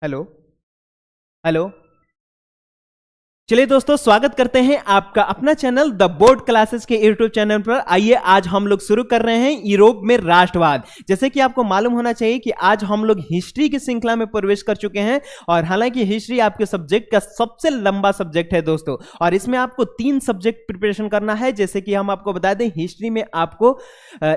Hello hello. चलिए दोस्तों, स्वागत करते हैं आपका अपना चैनल द बोर्ड क्लासेस के यूट्यूब चैनल पर। आइए आज हम लोग शुरू कर रहे हैं यूरोप में राष्ट्रवाद। जैसे कि आपको मालूम होना चाहिए कि आज हम लोग हिस्ट्री की श्रृंखला में प्रवेश कर चुके हैं, और हालांकि हिस्ट्री आपके सब्जेक्ट का सबसे लंबा सब्जेक्ट है दोस्तों, और इसमें आपको 3 सब्जेक्ट प्रिपरेशन करना है। जैसे कि हम आपको बता दें, हिस्ट्री में आपको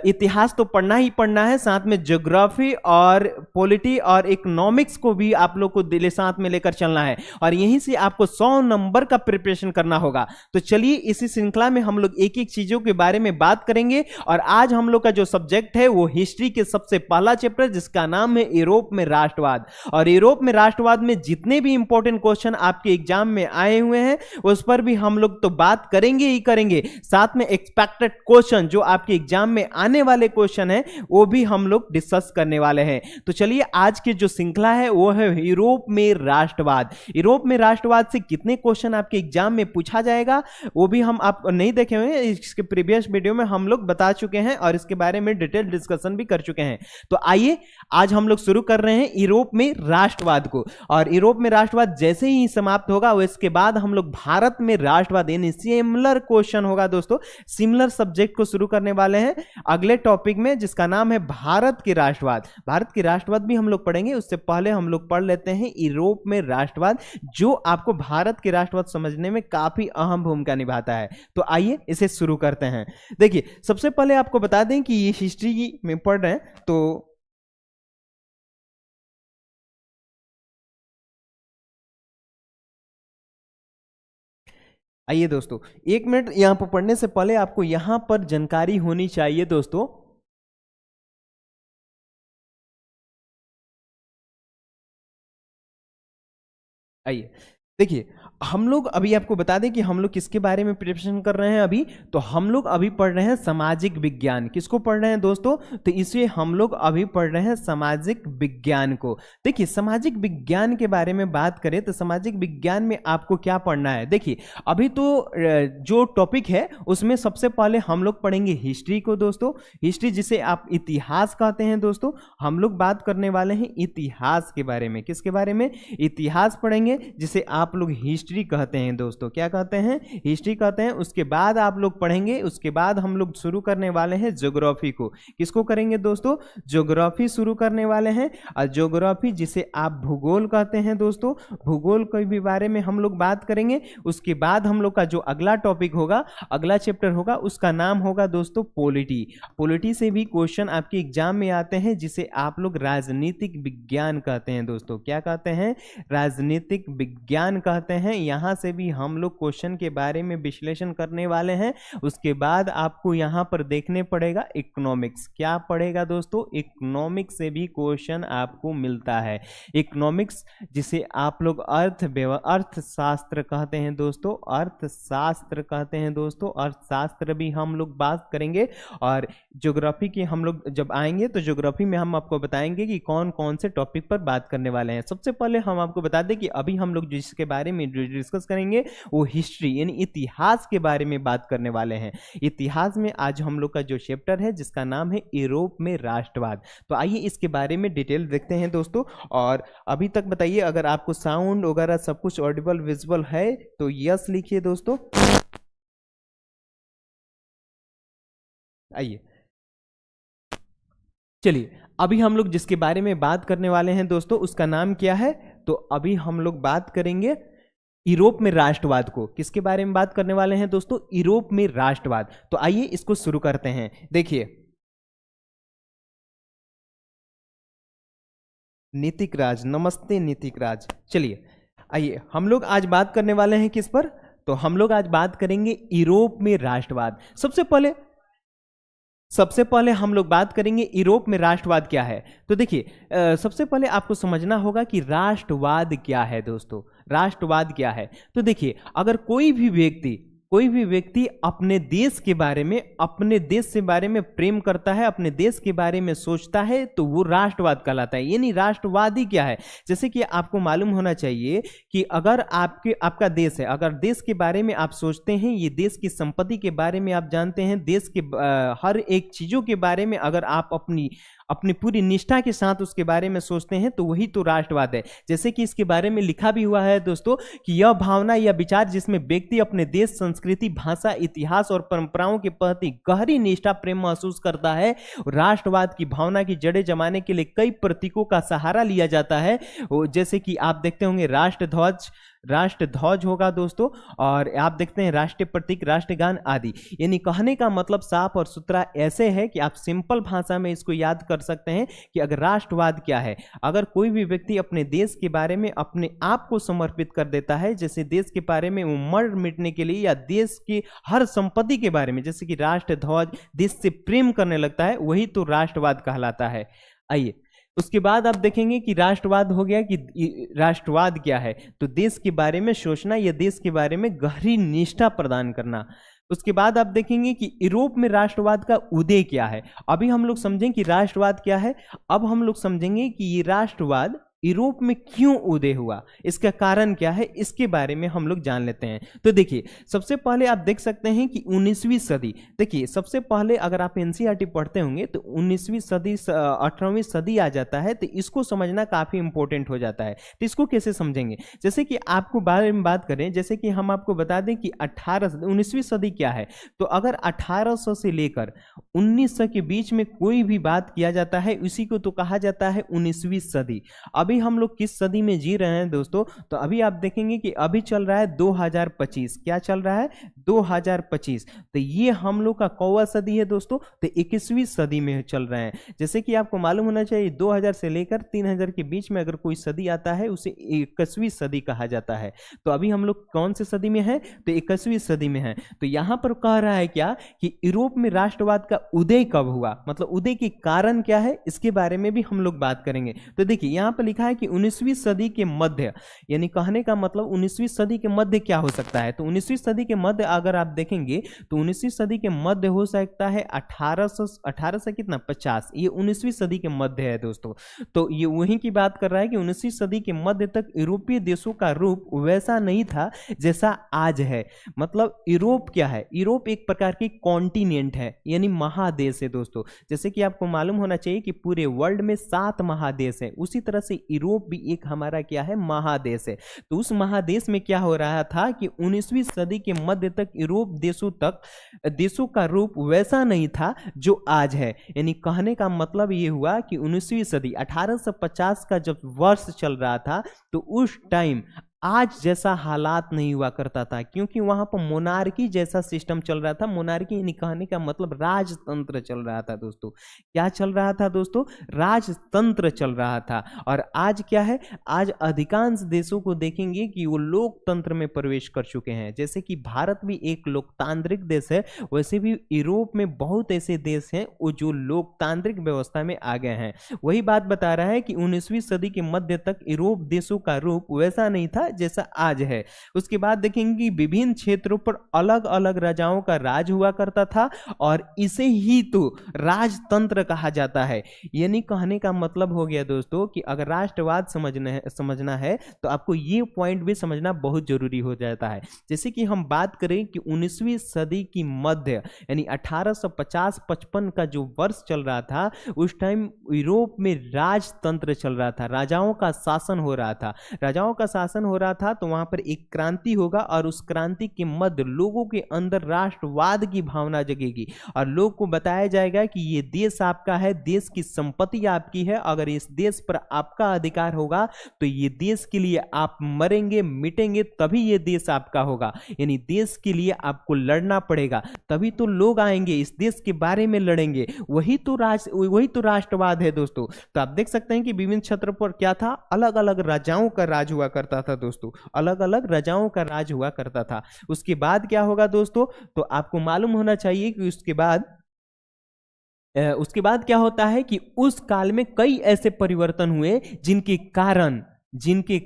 इतिहास तो पढ़ना ही पढ़ना है, साथ में ज्योग्राफी और पॉलिटी और इकोनॉमिक्स को भी आप लोग को दिले साथ में लेकर चलना है, और यहीं से आपको 100 नंबर का प्रिपरेशन करना होगा। तो चलिए इसी श्रृंखला में हम लोग एक एक चीजों के बारे में बात करेंगे। और आज हम लोग का जो सब्जेक्ट है वो हिस्ट्री के सबसे पहला चैप्टर, जिसका नाम है यूरोप में राष्ट्रवाद। और यूरोप में राष्ट्रवाद में जितने भी इंपॉर्टेंट क्वेश्चन आपके एग्जाम में आए हुए हैं उस पर भी हम लोग तो बात करेंगे ही करेंगे, साथ में एक्सपेक्टेड क्वेश्चन जो आपके एग्जाम में आने वाले क्वेश्चन है वो भी हम लोग डिस्कस करने वाले हैं। तो चलिए आज की जो श्रृंखला है वो है यूरोप में राष्ट्रवाद। यूरोप में राष्ट्रवाद से कितने क्वेश्चन आपके एग्जाम में पूछा जाएगा वो भी हम आप नहीं देखे हुए हैं, इसके प्रीवियस वीडियो में हम लोग बता चुके हैं और इसके बारे में डिटेल डिस्कशन भी कर चुके हैं। तो आइए आज हम लोग शुरू कर रहे हैं यूरोप में राष्ट्रवाद को। और यूरोप में राष्ट्रवाद जैसे ही समाप्त होगा उसके बाद हम लोग भारत में राष्ट्रवाद यानी सिमिलर क्वेश्चन होगा दोस्तों, सिमिलर सब्जेक्ट को शुरू करने वाले हैं अगले टॉपिक में, जिसका नाम है भारत के राष्ट्रवाद। भारत के राष्ट्रवाद भी हम लोग पढ़ेंगे, उससे पहले हम लोग पढ़ लेते हैं यूरोप में राष्ट्रवाद, जो आपको भारत के राष्ट्रवाद समझने में काफी अहम भूमिका निभाता है। तो आइए इसे शुरू करते हैं। देखिए, सबसे पहले आपको बता दें कि ये हिस्ट्री में पढ़ रहे हैं, तो आइए दोस्तों, 1 मिनट यहां पर पढ़ने से पहले आपको यहां पर जानकारी होनी चाहिए दोस्तों। आइए देखिए, हम लोग अभी आपको बता दें कि हम लोग किसके बारे में प्रिपरेशन कर रहे हैं अभी। तो हम लोग अभी पढ़ रहे हैं सामाजिक विज्ञान। किसको पढ़ रहे हैं दोस्तों? तो इसे हम लोग अभी पढ़ रहे हैं सामाजिक विज्ञान को। देखिए, सामाजिक विज्ञान के बारे में बात करें तो सामाजिक विज्ञान में आपको क्या पढ़ना है। देखिए, अभी तो जो टॉपिक है उसमें सबसे पहले हम लोग पढ़ेंगे हिस्ट्री को दोस्तों। हिस्ट्री जिसे आप इतिहास कहते हैं दोस्तों, हम लोग बात करने वाले हैं इतिहास के बारे में। किसके बारे में? इतिहास पढ़ेंगे, जिसे आप लोग हिस्ट्री कहते हैं दोस्तों। क्या कहते हैं? हिस्ट्री कहते हैं। उसके बाद आप लोग पढ़ेंगे, उसके बाद हम लोग शुरू करने वाले हैं ज्योग्राफी को। किसको करेंगे दोस्तों? ज्योग्राफी शुरू करने वाले हैं। और ज्योग्राफी जिसे आप भूगोल कहते हैं दोस्तों, भूगोल के भी बारे में हम लोग बात करेंगे। उसके बाद हम लोग का जो अगला टॉपिक होगा, अगला चैप्टर होगा, उसका नाम होगा दोस्तों पॉलिटी। पॉलिटी से भी क्वेश्चन आपके एग्जाम में आते हैं, जिसे आप लोग राजनीतिक विज्ञान कहते हैं दोस्तों। क्या कहते हैं? राजनीतिक विज्ञान कहते हैं। यहां से भी हम लोग क्वेश्चन के बारे में विश्लेषण करने वाले हैं। उसके बाद आपको यहां पर देखने पड़ेगा इकोनॉमिक्स। क्या पड़ेगा दोस्तों? इकोनॉमिक्स से भी क्वेश्चन आपको मिलता है। इकोनॉमिक्स जिसे आप लोग अर्थशास्त्र कहते हैं दोस्तों, अर्थशास्त्र कहते हैं दोस्तों। अर्थशास्त्र भी हम लोग बात करेंगे। और ज्योग्राफी की हम लोग जब आएंगे तो ज्योग्राफी में हम आपको बताएंगे कि कौन कौन से टॉपिक पर बात करने वाले हैं। सबसे पहले हम आपको बता दें कि अभी हम लोग जिसके बारे में डिस्कस करेंगे वो हिस्ट्री यानी इतिहास के बारे में बात करने वाले हैं। इतिहास में आज हम लोग का जो चैप्टर है जिसका नाम है यूरोप में राष्ट्रवाद। तो आइए इसके बारे में डिटेल देखते हैं दोस्तों। और अभी तक बताइए, अगर आपको साउंड वगैरह सब कुछ ऑडिबल विजुअल है तो यस लिखिए दोस्तों। आइए चलिए, अभी हम लोग जिसके बारे में बात करने वाले हैं दोस्तों उसका नाम क्या है? तो अभी हम लोग बात करेंगे यूरोप में राष्ट्रवाद को। किसके बारे में बात करने वाले हैं दोस्तों? यूरोप में राष्ट्रवाद। तो आइए इसको शुरू करते हैं। देखिए, नीतिक राज, नमस्ते नीतिक राज। चलिए आइए, हम लोग आज बात करने वाले हैं किस पर? तो हम लोग आज बात करेंगे यूरोप में राष्ट्रवाद। सबसे पहले हम लोग बात करेंगे यूरोप में राष्ट्रवाद क्या है। तो देखिए, सबसे पहले आपको समझना होगा कि राष्ट्रवाद क्या है दोस्तों। राष्ट्रवाद क्या है? तो देखिए, अगर कोई भी व्यक्ति अपने देश के बारे में प्रेम करता है, अपने देश के बारे में सोचता है, तो वो राष्ट्रवाद कहलाता है। यानी राष्ट्रवादी क्या है? जैसे कि आपको मालूम होना चाहिए कि अगर आपका देश है, अगर देश के बारे में आप सोचते हैं, ये देश की संपत्ति के बारे में आप जानते हैं, देश के हर एक चीजों के बारे में अगर आप अपनी पूरी निष्ठा के साथ उसके बारे में सोचते हैं, तो वही तो राष्ट्रवाद है। जैसे कि इसके बारे में लिखा भी हुआ है दोस्तों कि यह भावना या विचार जिसमें व्यक्ति अपने देश, संस्कृति, भाषा, इतिहास और परंपराओं के प्रति गहरी निष्ठा, प्रेम महसूस करता है। राष्ट्रवाद की भावना की जड़ें जमाने के लिए कई प्रतीकों का सहारा लिया जाता है, जैसे कि आप देखते होंगे राष्ट्रध्वज होगा दोस्तों, और आप देखते हैं राष्ट्रीय प्रतीक, राष्ट्रगान आदि। यानी कहने का मतलब साफ और सुथरा ऐसे है कि आप सिंपल भाषा में इसको याद कर सकते हैं कि अगर राष्ट्रवाद क्या है, अगर कोई भी व्यक्ति अपने देश के बारे में अपने आप को समर्पित कर देता है, जैसे देश के बारे में वो मर मिटने के लिए, या देश की हर संपत्ति के बारे में, जैसे कि राष्ट्रध्वज, देश से प्रेम करने लगता है, वही तो राष्ट्रवाद कहलाता है। आइए उसके बाद आप देखेंगे कि राष्ट्रवाद हो गया कि राष्ट्रवाद क्या है, तो देश के बारे में सोचना या देश के बारे में गहरी निष्ठा प्रदान करना। उसके बाद आप देखेंगे कि यूरोप में राष्ट्रवाद का उदय क्या है। अभी हम लोग समझें कि राष्ट्रवाद क्या है, अब हम लोग समझेंगे कि ये राष्ट्रवाद यूरोप में क्यों उदय हुआ, इसका कारण क्या है, इसके बारे में हम लोग जान लेते हैं। तो देखिए सबसे पहले आप देख सकते हैं कि 19वीं सदी, देखिए सबसे पहले अगर आप एनसीईआरटी पढ़ते होंगे तो 19वीं सदी 18वीं सदी आ जाता है, तो इसको समझना काफ़ी इंपॉर्टेंट हो जाता है। तो इसको कैसे समझेंगे, जैसे कि आपको बारे में बात करें, जैसे कि हम आपको बता दें कि 19वीं सदी क्या है, तो अगर 1800 से लेकर 1900 के बीच में कोई भी बात किया जाता है, उसी को तो कहा जाता है 19वीं सदी। अभी हम लोग किस सदी में जी रहे हैं दोस्तों, तो अभी आप देखेंगे कि अभी चल रहा है 2025, क्या चल रहा है 2025, तो ये हम लोग का कौवा सदी है दोस्तों, तो 21वीं सदी में चल रहे हैं। जैसे कि आपको मालूम होना चाहिए 2000 से लेकर 3000 के बीच में अगर कोई सदी आता है उसे 21वीं सदी कहा जाता है। तो अभी हम लोग कौन से सदी में हैं, तो 21वीं सदी में हैं। तो यहाँ पर कह रहा है क्या कि यूरोप में राष्ट्रवाद का उदय कब हुआ, मतलब उदय के कारण क्या है, इसके बारे में भी हम लोग बात करेंगे। तो देखिए यहाँ पर लिखा है कि 19वीं सदी के मध्य, यानी कहने का मतलब 19वीं सदी के मध्य क्या हो सकता है, तो 19वीं सदी के मध्य अगर आप देखेंगे तो 19वीं सदी के मध्य हो सकता है 1800 कितना 50, ये 19वीं सदी के मध्य है दोस्तों। तो ये वहीं की बात कर रहा है कि 19वीं सदी के मध्य तक यूरोपीय देशों का रूप वैसा नहीं था जैसा आज है। मतलब यूरोप क्या है, यूरोप एक प्रकार की कॉन्टिनेंट है, यानी महादेश है दोस्तों। जैसे कि आपको मालूम होना चाहिए कि पूरे वर्ल्ड में 7 महादेश है, उसी तरह से यूरोप भी एक हमारा क्या है, महादेश है। तो उस महादेश में क्या हो रहा था कि 19वीं सदी के मध्य तक यूरोप देशों का रूप वैसा नहीं था जो आज है। यानी कहने का मतलब ये हुआ कि 19वीं सदी 1850 का जब वर्ष चल रहा था, तो उस टाइम आज जैसा हालात नहीं हुआ करता था, क्योंकि वहां पर मोनार्की जैसा सिस्टम चल रहा था। मोनार्की यानी कहने का मतलब राजतंत्र चल रहा था दोस्तों। क्या चल रहा था दोस्तों, राजतंत्र चल रहा था। और आज क्या है, आज अधिकांश देशों को देखेंगे कि वो लोकतंत्र में प्रवेश कर चुके हैं। जैसे कि भारत भी एक लोकतांत्रिक देश है, वैसे भी यूरोप में बहुत ऐसे देश हैं वो जो लोकतांत्रिक व्यवस्था में आ गए हैं। वही बात बता रहा है कि 19वीं सदी के मध्य तक यूरोप देशों का रूप वैसा नहीं था जैसा आज है। उसके बाद देखेंगे कि विभिन्न क्षेत्रों पर अलग अलग राजाओं का राज हुआ करता था, और इसे ही तो राजतंत्र कहा जाता है। यानी कहने का मतलब हो गया दोस्तों कि अगर राष्ट्रवाद समझना है तो आपको ये पॉइंट भी समझना बहुत जरूरी हो जाता है। जैसे कि हम बात करें कि 19वीं सदी की मध्य यानी 1850-55 का जो वर्ष चल रहा था, उस टाइम यूरोप में राजतंत्र चल रहा था, राजाओं का शासन हो रहा था। राजाओं का शासन हो रहा था तो वहां पर एक क्रांति होगा, और उस क्रांति के मध्य लोगों के अंदर राष्ट्रवाद की भावना जगेगी, और लोग को बताया जाएगा कि ये देश आपका है, देश की संपत्ति आपकी है, अगर इस देश पर आपका अधिकार होगा तो ये देश के लिए आप मरेंगे मिटेंगे तभी ये देश आपका होगा। यानी देश के लिए आपको लड़ना पड़ेगा, तभी तो लोग आएंगे इस देश के बारे में लड़ेंगे। वही तो राष्ट्रवाद है दोस्तों। तो आप देख सकते हैं कि विभिन्न क्षेत्र पर क्या था, अलग अलग राजाओं का राज हुआ करता था दोस्तों, अलग अलग राजाओं का राज हुआ करता था। उसके बाद क्या होगा दोस्तों, तो आपको मालूम होना चाहिए कि उसके बाद क्या होता है कि उस काल में कई ऐसे परिवर्तन हुए जिनके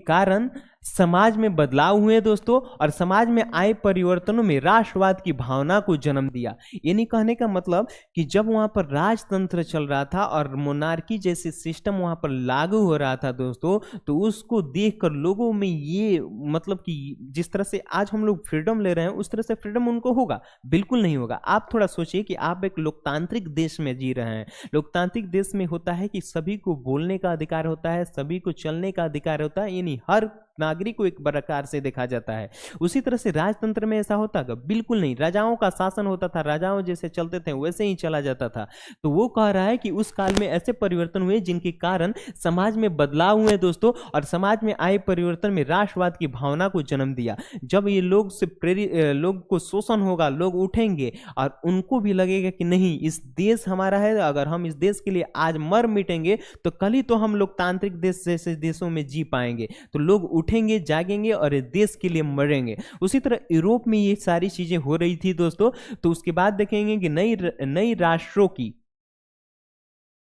कारण समाज में बदलाव हुए दोस्तों, और समाज में आए परिवर्तनों में राष्ट्रवाद की भावना को जन्म दिया। यानी कहने का मतलब कि जब वहां पर राजतंत्र चल रहा था और मोनार्की जैसे सिस्टम वहां पर लागू हो रहा था दोस्तों, तो उसको देखकर लोगों में ये मतलब कि जिस तरह से आज हम लोग फ्रीडम ले रहे हैं उस तरह से फ्रीडम उनको होगा? बिल्कुल नहीं होगा। आप थोड़ा सोचिए कि आप एक लोकतांत्रिक देश में जी रहे हैं। लोकतांत्रिक देश में होता है कि सभी को बोलने का अधिकार होता है, सभी को चलने का अधिकार होता है, यानी हर नागरिक को एक प्रकार से देखा जाता है। उसी तरह से राजतंत्र में ऐसा होता है? बिल्कुल नहीं। राजाओं का शासन होता था, राजाओं जैसे चलते थे वैसे ही चला जाता था। तो वो कह रहा है कि उस काल में ऐसे परिवर्तन हुए जिनके कारण समाज में बदलाव हुए दोस्तों, और समाज में आए परिवर्तन में राष्ट्रवाद की भावना को जन्म दिया। जब ये लोग से प्रेरित लोग को शोषण होगा, लोग उठेंगे और उनको भी लगेगा कि नहीं इस देश हमारा है, अगर हम इस देश के लिए आज मर मिटेंगे तो कल ही तो हम लोकतांत्रिक देश जैसे देशों में जी पाएंगे। तो लोग उठेंगे, जागेंगे और देश के लिए मरेंगे। उसी तरह यूरोप में ये सारी चीजें हो रही थी दोस्तों। तो उसके बाद देखेंगे कि नई राष्ट्रों की,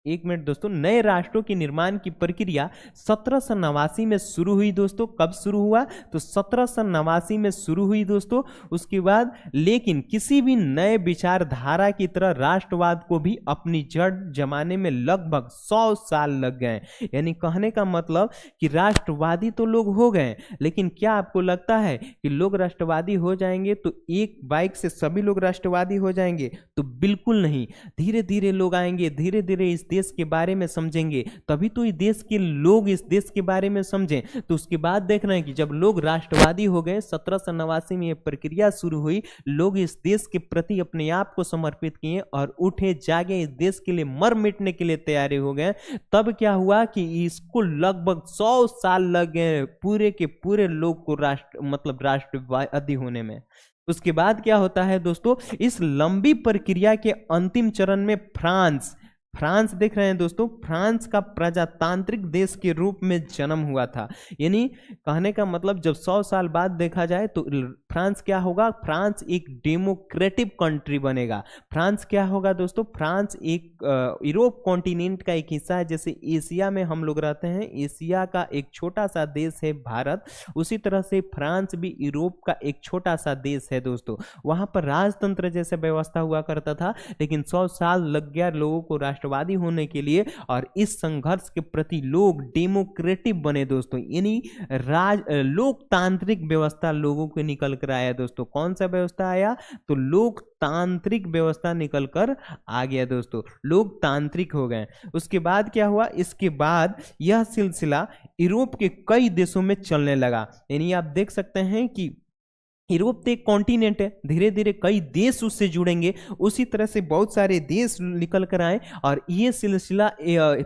एक मिनट दोस्तों, नए राष्ट्रों के निर्माण की प्रक्रिया 1789 में शुरू हुई दोस्तों। कब शुरू हुआ? तो 1789 में शुरू हुई दोस्तों। उसके बाद लेकिन किसी भी नए विचारधारा की तरह राष्ट्रवाद को भी अपनी जड़ जमाने में लगभग 100 साल लग गए। यानी कहने का मतलब कि राष्ट्रवादी तो लोग हो गए, लेकिन क्या आपको लगता है कि लोग राष्ट्रवादी हो जाएंगे तो एक बाइक से सभी लोग राष्ट्रवादी हो जाएंगे? तो बिल्कुल नहीं। धीरे धीरे लोग आएंगे, धीरे धीरे इस देश के बारे में समझेंगे, तभी तो इस देश के लोग इस देश के बारे में समझें। तो उसके बाद देखना है कि जब लोग राष्ट्रवादी हो गए, 1789 में यह प्रक्रिया शुरू हुई, लोग इस देश के प्रति अपने आप को समर्पित किए और उठे, जागे, इस देश के लिए मर मिटने के लिए तैयारी हो गए। तब क्या हुआ कि इसको लगभग 100 साल लग गए पूरे के पूरे लोग को राष्ट्रवादी होने में। उसके बाद क्या होता है दोस्तों, इस लंबी प्रक्रिया के अंतिम चरण में फ्रांस देख रहे हैं दोस्तों, फ्रांस का प्रजातांत्रिक देश के रूप में जन्म हुआ था। यानी कहने का मतलब जब 100 साल बाद देखा जाए तो फ्रांस क्या होगा? फ्रांस एक डेमोक्रेटिक कंट्री बनेगा। फ्रांस क्या होगा दोस्तों? फ्रांस एक यूरोप कॉन्टिनेंट का एक हिस्सा है। जैसे एशिया में हम लोग रहते हैं, एशिया का एक छोटा सा देश है भारत, उसी तरह से फ्रांस भी यूरोप का एक छोटा सा देश है दोस्तों। वहां पर राजतंत्र जैसे व्यवस्था हुआ करता था, लेकिन 100 साल लग गया लोगों को राष्ट्रवादी होने के लिए, और इस संघर्ष के प्रति लोग डेमोक्रेटिक बने दोस्तों। यानी लोकतांत्रिक व्यवस्था लोगों को निकल कर आया दोस्तों। कौन सा व्यवस्था आया? तो लोकतांत्रिक व्यवस्था निकल कर आ गया दोस्तों, लोकतांत्रिक हो गए। उसके बाद क्या हुआ? इसके बाद यह सिलसिला यूरोप के कई देशों में चलने लगा। यानी आप देख सकते हैं कि यूरोप तो एक कॉन्टिनेंट है, धीरे धीरे कई देश उससे जुड़ेंगे, उसी तरह से बहुत सारे देश निकल कर आए, और ये सिलसिला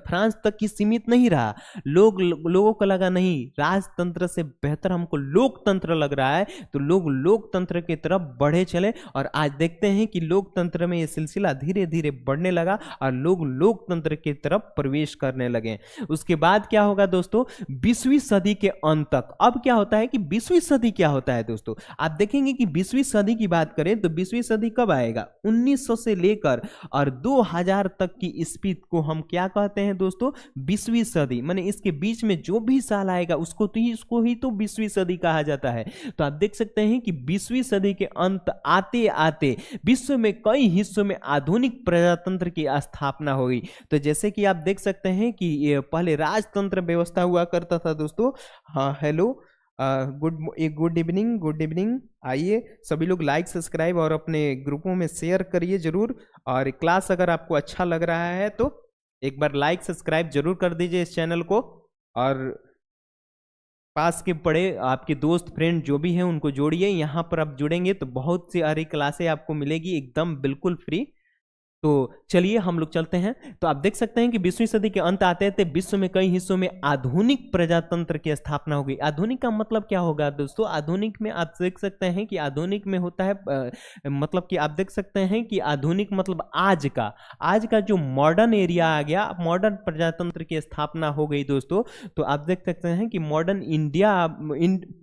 फ्रांस तक की सीमित नहीं रहा। लोगों को लगा नहीं, राजतंत्र से बेहतर हमको लोकतंत्र लग रहा है, तो लोग लोकतंत्र की तरफ बढ़े चले, और आज देखते हैं कि लोकतंत्र में ये सिलसिला धीरे धीरे बढ़ने लगा और लोग लोकतंत्र की तरफ प्रवेश करने लगे। उसके बाद क्या होगा दोस्तों? 20वीं सदी के अंत तक। अब क्या होता है कि 20वीं सदी क्या होता है दोस्तों? आप देखेंगे कि 20वीं सदी की बात करें तो 20वीं सदी कब आएगा? 1900 से लेकर और 2000 तक की स्पीड को हम क्या कहते हैं दोस्तों? 20वीं सदी। माने इसके बीच में जो भी साल आएगा उसको ही तो 20वीं सदी कहा जाता है। तो आप देख सकते हैं कि 20वीं सदी के अंत आते आते विश्व में कई हिस्सों में आधुनिक प्रजातंत्र की स्थापना हो गई। तो जैसे कि आप देख सकते हैं कि पहले राजतंत्र व्यवस्था हुआ करता था दोस्तों। हाँ, हेलो, गुड इवनिंग। आइए सभी लोग लाइक, सब्सक्राइब और अपने ग्रुपों में शेयर करिए जरूर। और क्लास अगर आपको अच्छा लग रहा है तो एक बार लाइक सब्सक्राइब जरूर कर दीजिए इस चैनल को, और पास के पड़े आपके दोस्त फ्रेंड जो भी हैं उनको जोड़िए। यहाँ पर आप जुड़ेंगे तो बहुत सी सारी क्लासें आपको मिलेगी एकदम बिल्कुल फ्री। तो चलिए हम लोग चलते हैं। तो आप देख सकते हैं कि 20वीं सदी के अंत आते थे विश्व में कई हिस्सों में आधुनिक प्रजातंत्र की स्थापना हो गई। आधुनिक का मतलब क्या होगा दोस्तों? आधुनिक में आप देख सकते हैं कि आधुनिक में होता है मतलब कि आप देख सकते हैं कि आधुनिक मतलब आज का जो मॉडर्न एरिया आ गया, मॉडर्न प्रजातंत्र की स्थापना हो गई दोस्तों। तो आप देख सकते हैं कि मॉडर्न इंडिया,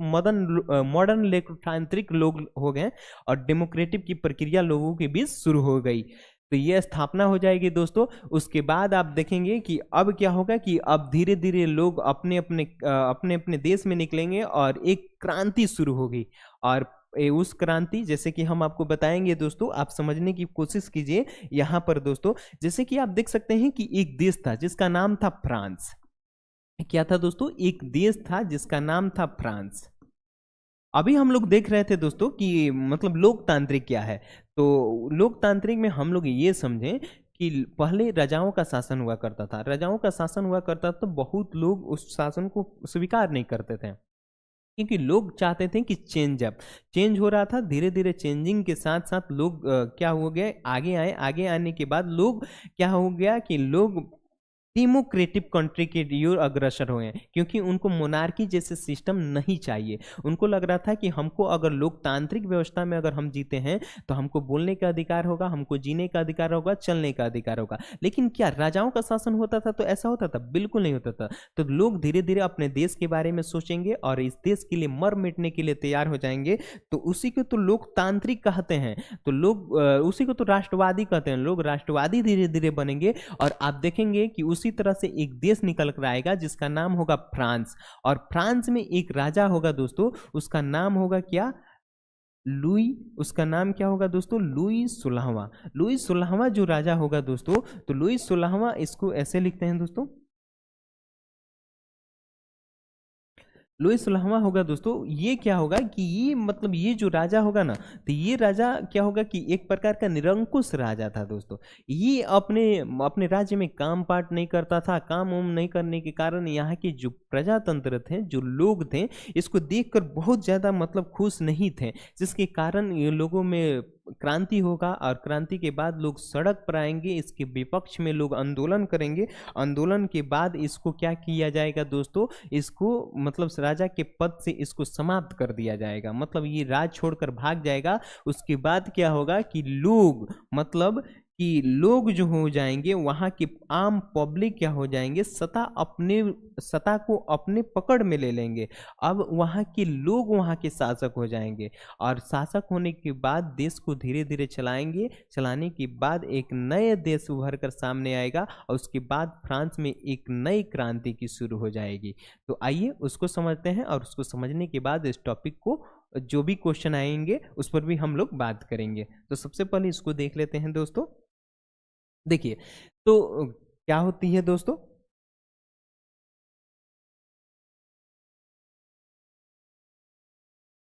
मॉडर्न लोकतांत्रिक लोग हो गए और डेमोक्रेटिक की प्रक्रिया लोगों के बीच शुरू हो गई। तो ये स्थापना हो जाएगी दोस्तों। उसके बाद आप देखेंगे कि अब क्या होगा कि अब धीरे धीरे लोग अपने अपने देश में निकलेंगे और एक क्रांति शुरू होगी। और उस क्रांति, जैसे कि हम आपको बताएंगे दोस्तों, आप समझने की कोशिश कीजिए यहाँ पर दोस्तों। जैसे कि आप देख सकते हैं कि एक देश था जिसका नाम था फ्रांस। क्या था दोस्तों? एक देश था जिसका नाम था फ्रांस। अभी हम लोग देख रहे थे दोस्तों कि मतलब लोकतांत्रिक क्या है। तो लोकतांत्रिक में हम लोग ये समझें कि पहले राजाओं का शासन हुआ करता था। राजाओं का शासन हुआ करता था तो बहुत लोग उस शासन को स्वीकार नहीं करते थे, क्योंकि लोग चाहते थे कि चेंज हो रहा था धीरे धीरे। चेंजिंग के साथ साथ लोग क्या हो गए, आगे आए। आगे आने के बाद लोग क्या हो गया कि लोग डेमोक्रेटिक कंट्री के ओर अग्रसर हुए हैं, क्योंकि उनको मोनार्की जैसे सिस्टम नहीं चाहिए। उनको लग रहा था कि हमको अगर लोकतांत्रिक व्यवस्था में अगर हम जीते हैं तो हमको बोलने का अधिकार होगा, हमको जीने का अधिकार होगा, चलने का अधिकार होगा। लेकिन क्या राजाओं का शासन होता था तो ऐसा होता था? बिल्कुल नहीं होता था। तो लोग धीरे धीरे अपने देश के बारे में सोचेंगे और इस देश के लिए मर मिटने के लिए तैयार हो जाएंगे। तो उसी को तो लोकतांत्रिक कहते हैं। तो लोग उसी को तो राष्ट्रवादी कहते हैं। लोग राष्ट्रवादी धीरे धीरे बनेंगे और आप देखेंगे कि उसी तरह से एक देश निकल कर आएगा जिसका नाम होगा फ्रांस। और फ्रांस में एक राजा होगा दोस्तों, उसका नाम होगा क्या? लुई। उसका नाम क्या होगा दोस्तों? लुई 16वां। लुई 16वां जो राजा होगा दोस्तों, तो लुई 16वां, इसको ऐसे लिखते हैं दोस्तों, लुई 16वां होगा दोस्तों। ये क्या होगा कि ये मतलब ये जो राजा होगा ना, तो ये राजा क्या होगा कि एक प्रकार का निरंकुश राजा था दोस्तों। ये अपने अपने राज्य में काम पाठ नहीं करता था। काम उम नहीं करने के कारण यहाँ के जो प्रजातंत्र थे, जो लोग थे, इसको देखकर बहुत ज़्यादा मतलब खुश नहीं थे, जिसके कारण ये लोगों में क्रांति होगा। और क्रांति के बाद लोग सड़क पर आएंगे, इसके विपक्ष में लोग आंदोलन करेंगे। आंदोलन के बाद इसको क्या किया जाएगा दोस्तों? इसको मतलब राजा के पद से इसको समाप्त कर दिया जाएगा, मतलब ये राज छोड़कर भाग जाएगा। उसके बाद क्या होगा कि लोग मतलब कि लोग जो हो जाएंगे, वहाँ के आम पब्लिक क्या हो जाएंगे, सत्ता को अपने पकड़ में ले लेंगे। अब वहाँ के लोग वहाँ के शासक हो जाएंगे और शासक होने के बाद देश को धीरे धीरे चलाएंगे। चलाने के बाद एक नए देश उभर कर सामने आएगा और उसके बाद फ्रांस में एक नई क्रांति की शुरू हो जाएगी। तो आइए उसको समझते हैं और उसको समझने के बाद इस टॉपिक को जो भी क्वेश्चन आएंगे उस पर भी हम लोग बात करेंगे। तो सबसे पहले इसको देख लेते हैं दोस्तों। देखिए, तो क्या होती है दोस्तों?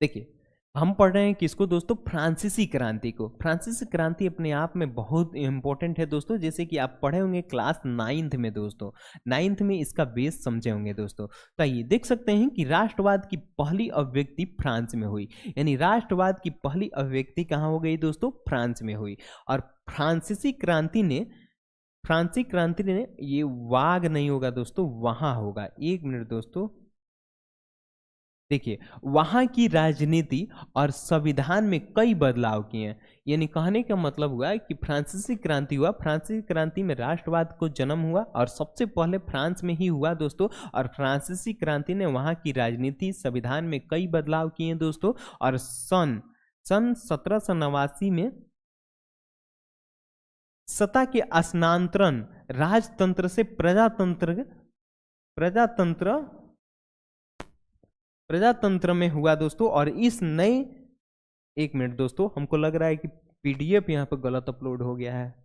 देखिए, हम पढ़ रहे हैं किसको दोस्तों? फ्रांसीसी क्रांति को। फ्रांसीसी क्रांति अपने आप में बहुत इंपॉर्टेंट है दोस्तों। जैसे कि आप पढ़े होंगे क्लास 9th में दोस्तों, 9th में इसका बेस समझे होंगे दोस्तों। तो ये देख सकते हैं कि राष्ट्रवाद की पहली अभिव्यक्ति फ्रांस में हुई। यानी राष्ट्रवाद की पहली अभिव्यक्ति कहाँ हो गई दोस्तों? फ्रांस में हुई। और फ्रांसीसी क्रांति ने ये वाग नहीं होगा दोस्तों, वहां होगा। एक मिनट दोस्तों, देखिए, वहां की राजनीति और संविधान में कई बदलाव किए हैं। यानी कहने का मतलब हुआ है कि फ्रांसीसी क्रांति हुआ, फ्रांसीसी क्रांति में राष्ट्रवाद को जन्म हुआ और सबसे पहले फ्रांस में ही हुआ दोस्तों। और फ्रांसीसी क्रांति ने वहां की राजनीति संविधान में कई बदलाव किए दोस्तों। और सन 1789 में सत्ता के स्थानांतरण राजतंत्र से प्रजातंत्र प्रजातंत्र में हुआ दोस्तों। और इस नए, एक मिनट दोस्तों, हमको लग रहा है कि पीडीएफ यहाँ पर गलत अपलोड हो गया है।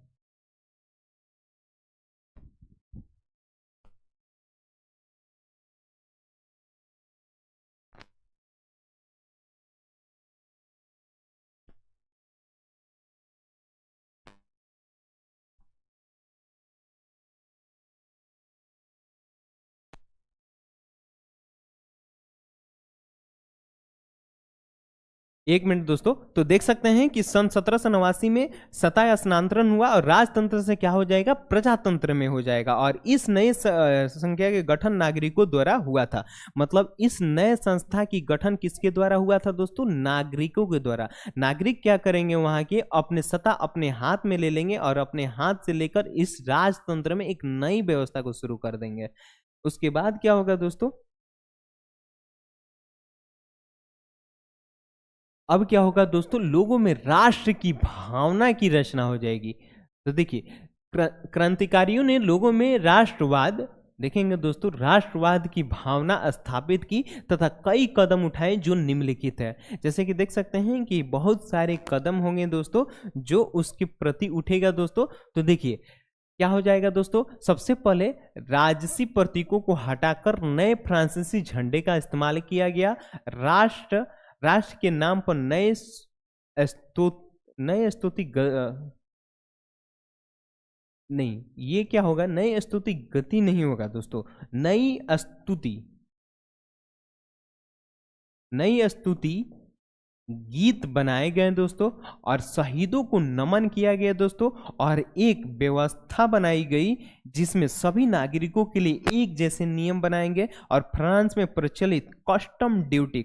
एक मिनट दोस्तों, तो देख सकते हैं कि सन 1789 में सत्ता स्थानांतरण हुआ और राजतंत्र से क्या हो जाएगा? प्रजातंत्र में हो जाएगा। और इस नए संख्या के गठन नागरिकों द्वारा हुआ था। मतलब इस नए संस्था की गठन किसके द्वारा हुआ था दोस्तों? नागरिकों के द्वारा। नागरिक क्या करेंगे? वहां के अपने सत्ता अपने हाथ में ले लेंगे और अपने हाथ से लेकर इस राजतंत्र में एक नई व्यवस्था को शुरू कर देंगे। उसके बाद क्या होगा दोस्तों? अब क्या होगा दोस्तों? लोगों में राष्ट्र की भावना की रचना हो जाएगी। तो देखिए, क्रांतिकारियों ने लोगों में राष्ट्रवाद, देखेंगे दोस्तों, राष्ट्रवाद की भावना स्थापित की तथा कई कदम उठाए जो निम्नलिखित है। जैसे कि देख सकते हैं कि बहुत सारे कदम होंगे दोस्तों जो उसके प्रति उठेगा दोस्तों। तो देखिए क्या हो जाएगा दोस्तों, सबसे पहले राजसी प्रतीकों को हटाकर नए फ्रांसीसी झंडे का इस्तेमाल किया गया। राष्ट्र के नाम पर नए स्तुति नहीं, ये क्या होगा, नई स्तुति गति नहीं होगा दोस्तों, नई स्तुति गीत बनाए गए दोस्तों, और शहीदों को नमन किया गया दोस्तों, और एक व्यवस्था बनाई गई जिसमें सभी नागरिकों के लिए एक जैसे नियम बनाएंगे। और फ्रांस में प्रचलित कस्टम ड्यूटी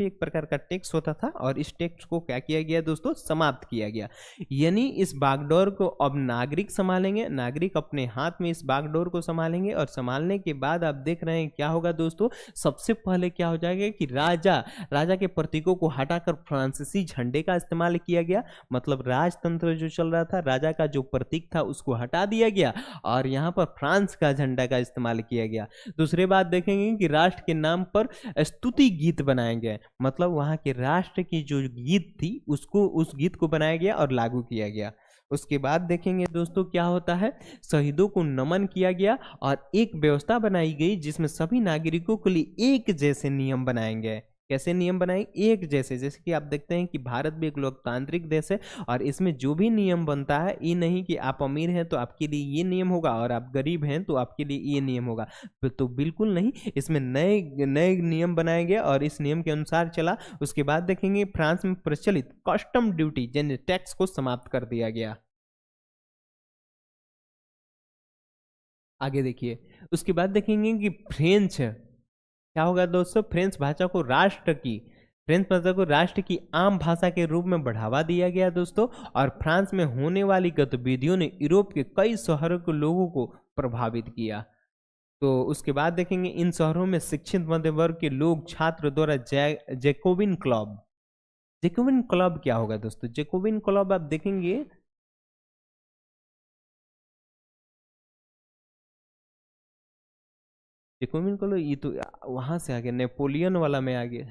एक प्रकार का टैक्स होता था, और इस टैक्स को क्या किया गया दोस्तों, समाप्त किया गया। यानी इस बागडोर को अब नागरिक संभालेंगे, नागरिक अपने हाथ में इस बागडोर को संभालेंगे। और संभालने के बाद आप देख रहे हैं क्या होगा दोस्तों, सबसे पहले क्या हो जाएगा कि राजा के प्रतीकों को हटाकर फ्रांसीसी झंडे का इस्तेमाल किया गया। मतलब राजतंत्र जो चल रहा था, राजा का जो प्रतीक था उसको हटा दिया गया और यहाँ पर फ्रांस का झंडा का इस्तेमाल किया गया। दूसरी बात देखेंगे कि राष्ट्र के नाम पर स्तुति गीत बनाए गए, मतलब वहाँ के राष्ट्र की जो गीत थी उस गीत को बनाया गया और लागू किया गया। उसके बाद देखेंगे दोस्तों क्या होता है, शहीदों को नमन किया गया और एक व्यवस्था बनाई गई जिसमें सभी नागरिकों के लिए एक जैसे नियम बनाए गए। कैसे नियम बनाए, एक जैसे। जैसे कि आप देखते हैं कि भारत भी एक लोकतांत्रिक देश है और इसमें जो भी नियम बनता है, ये नहीं कि आप अमीर हैं तो आपके लिए ये नियम होगा और आप गरीब हैं तो आपके लिए ये नियम होगा, तो बिल्कुल नहीं। इसमें नए नए नियम बनाए गए और इस नियम के अनुसार चला। उसके बाद देखेंगे फ्रांस में प्रचलित कस्टम ड्यूटी यानी टैक्स को समाप्त कर दिया गया। आगे देखिए, उसके बाद देखेंगे कि क्या होगा दोस्तों, फ्रेंच भाषा को राष्ट्र की आम भाषा के रूप में बढ़ावा दिया गया दोस्तों। और फ्रांस में होने वाली गतिविधियों ने यूरोप के कई शहरों के लोगों को प्रभावित किया। तो उसके बाद देखेंगे इन शहरों में शिक्षित मध्य वर्ग के लोग छात्र द्वारा जैकोबिन क्लब क्या होगा दोस्तों, जैकोबिन क्लब आप देखेंगे, जैकोबिन क्लब ये तो वहां से आगे नेपोलियन वाला में आगे।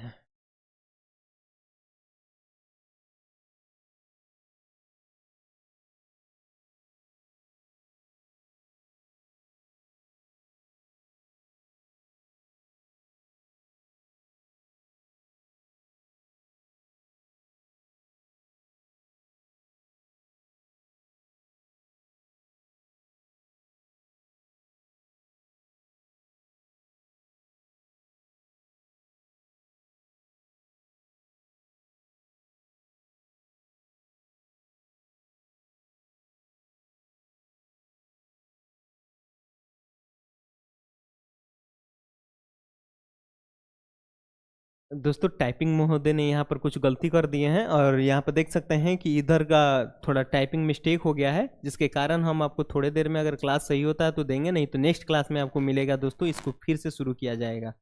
दोस्तों टाइपिंग महोदय ने यहाँ पर कुछ गलती कर दिए हैं और यहाँ पर देख सकते हैं कि इधर का थोड़ा टाइपिंग मिस्टेक हो गया है, जिसके कारण हम आपको थोड़ी देर में अगर क्लास सही होता है तो देंगे, नहीं तो नेक्स्ट क्लास में आपको मिलेगा दोस्तों, इसको फिर से शुरू किया जाएगा।